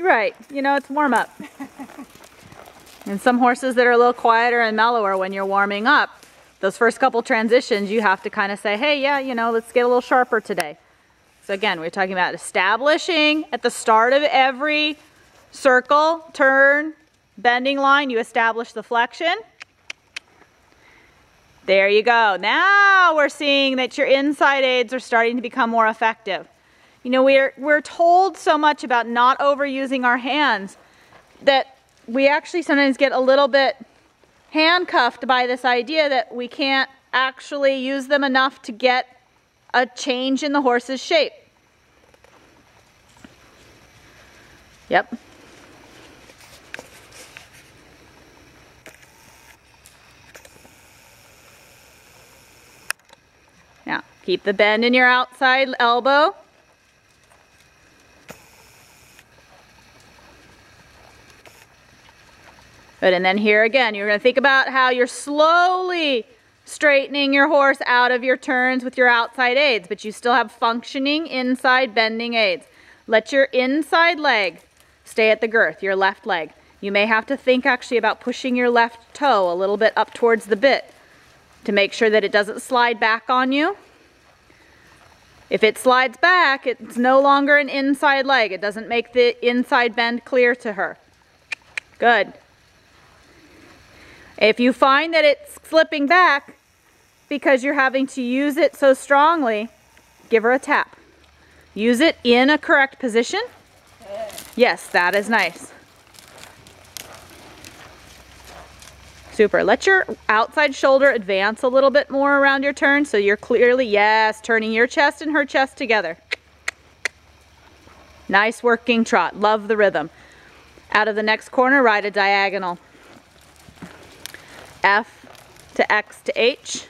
Right, you know, it's warm up. And some horses that are a little quieter and mellower when you're warming up, those first couple transitions, you have to kind of say, hey, yeah, you know, let's get a little sharper today. So again, we're talking about establishing at the start of every circle, turn, bending line, you establish the flexion. There you go. Now we're seeing that your inside aids are starting to become more effective. You know, we're told so much about not overusing our hands that we actually sometimes get a little bit handcuffed by this idea that we can't actually use them enough to get a change in the horse's shape. Yep. Now, keep the bend in your outside elbow. Good, and then here again, you're going to think about how you're slowly straightening your horse out of your turns with your outside aids, but you still have functioning inside bending aids. Let your inside leg stay at the girth, your left leg. You may have to think actually about pushing your left toe a little bit up towards the bit to make sure that it doesn't slide back on you. If it slides back, it's no longer an inside leg. It doesn't make the inside bend clear to her. Good. If you find that it's slipping back because you're having to use it so strongly, give her a tap. Use it in a correct position. Yes, that is nice. Super. Let your outside shoulder advance a little bit more around your turn so you're clearly, yes, turning your chest and her chest together. Nice working trot. Love the rhythm. Out of the next corner, ride a diagonal. F to X to H.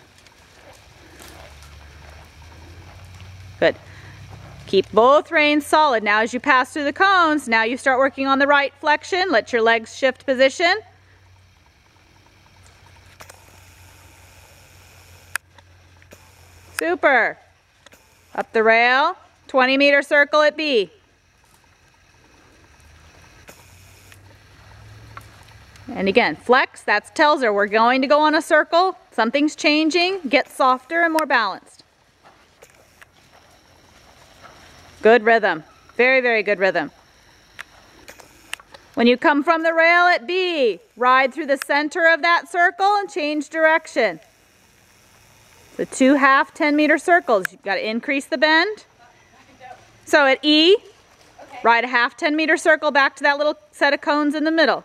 Good. Keep both reins solid. Now as you pass through the cones, now you start working on the right flexion. Let your legs shift position. Super. Up the rail, 20-meter circle at B. And again, flex, that tells her we're going to go on a circle. Something's changing. Get softer and more balanced. Good rhythm. Very, very good rhythm. When you come from the rail at B, ride through the center of that circle and change direction. So 2 half 10-meter circles. You've got to increase the bend. So at E, ride a half 10-meter circle back to that little set of cones in the middle.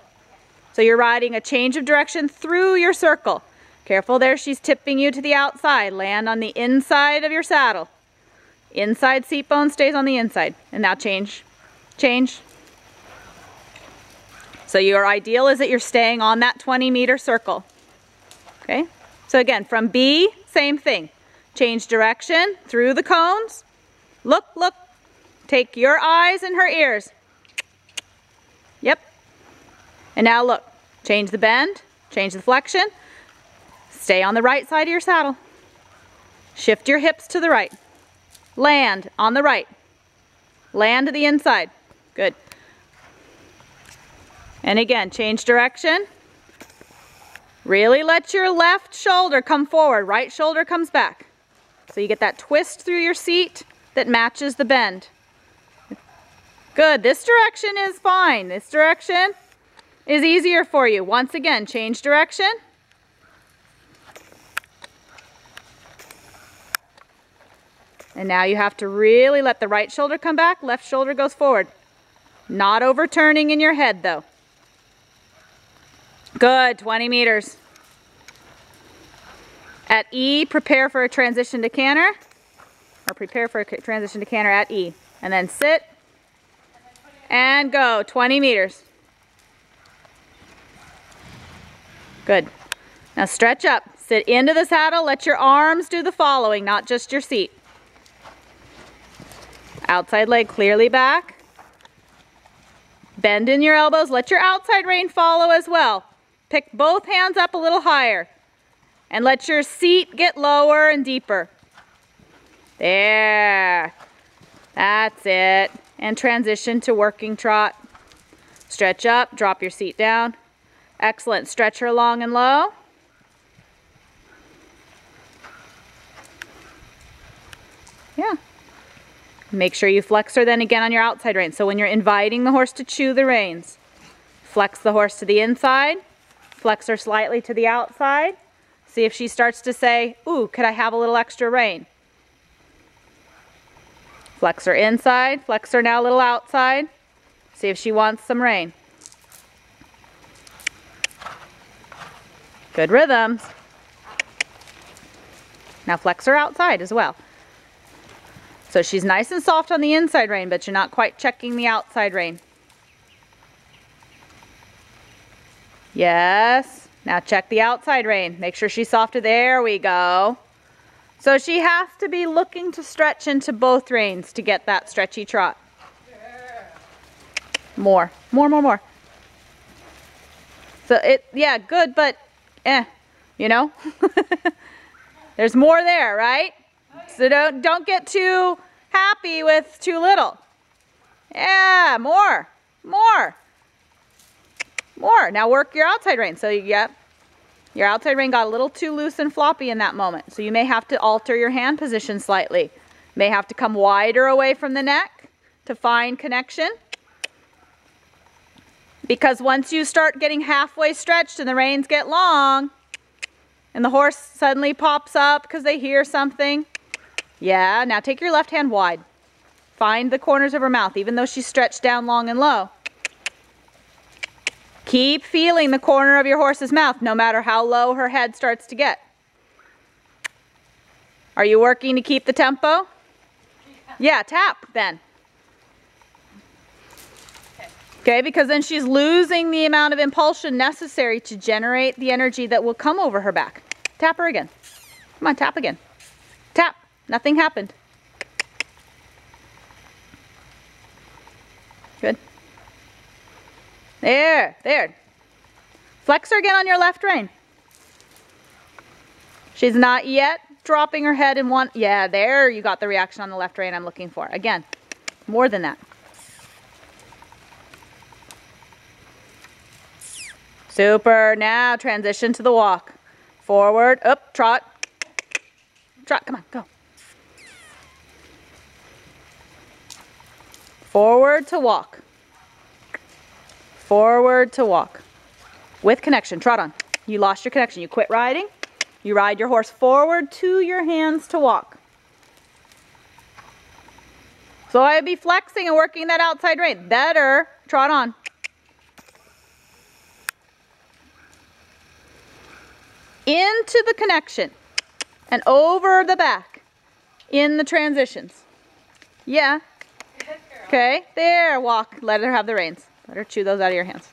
So you're riding a change of direction through your circle. Careful there, she's tipping you to the outside. Land on the inside of your saddle. Inside seat bone stays on the inside. And now change, change. So your ideal is that you're staying on that 20-meter circle. Okay, so again, from B, same thing. Change direction through the cones. Look, look. Take your eyes and her ears. Yep. And now look, change the bend, change the flexion, stay on the right side of your saddle. Shift your hips to the right. Land on the right. Land to the inside. Good. And again, change direction. Really let your left shoulder come forward, right shoulder comes back. So you get that twist through your seat that matches the bend. Good, this direction is fine. This direction is easier for you. Once again, change direction. And now you have to really let the right shoulder come back, left shoulder goes forward. Not overturning in your head though. Good, 20 meters. At E, prepare for a transition to canter. Or prepare for a transition to canter at E. And then sit and go, 20 meters. Good. Now stretch up. Sit into the saddle. Let your arms do the following, not just your seat. Outside leg clearly back. Bend in your elbows. Let your outside rein follow as well. Pick both hands up a little higher. And let your seat get lower and deeper. There. That's it. And transition to working trot. Stretch up, drop your seat down. Excellent. Stretch her long and low. Yeah. Make sure you flex her then again on your outside rein. So when you're inviting the horse to chew the reins, flex the horse to the inside, flex her slightly to the outside. See if she starts to say, ooh, could I have a little extra rein? Flex her inside, flex her now a little outside. See if she wants some rein. Good rhythms. Now flex her outside as well. So she's nice and soft on the inside rein, but you're not quite checking the outside rein. Yes. Now check the outside rein. Make sure she's soft. There we go. So she has to be looking to stretch into both reins to get that stretchy trot. More. So yeah, good, but you know. There's more there, right? So don't get too happy with too little. Yeah, more. Now work your outside rein. So your outside rein got a little too loose and floppy in that moment. So you may have to alter your hand position slightly. May have to come wider away from the neck to find connection. Because once you start getting halfway stretched and the reins get long, and the horse suddenly pops up because they hear something. Yeah, now take your left hand wide. Find the corners of her mouth, even though she's stretched down long and low. Keep feeling the corner of your horse's mouth, no matter how low her head starts to get. Are you working to keep the tempo? Yeah, tap then. Okay, because then she's losing the amount of impulsion necessary to generate the energy that will come over her back. Tap her again. Come on, tap again. Tap. Nothing happened. Good. There. Flex her again on your left rein. She's not yet dropping her head in one. Yeah, there you got the reaction on the left rein I'm looking for. Again, more than that. Super. Now transition to the walk. Forward, up, trot. Trot, come on, go. Forward to walk. Forward to walk. With connection, trot on. You lost your connection. You quit riding. You ride your horse forward to your hands to walk. So I'd be flexing and working that outside rein. Better, trot on. Into the connection and over the back in the transitions. Yeah. Okay, there, walk. Let her have the reins. Let her chew those out of your hands.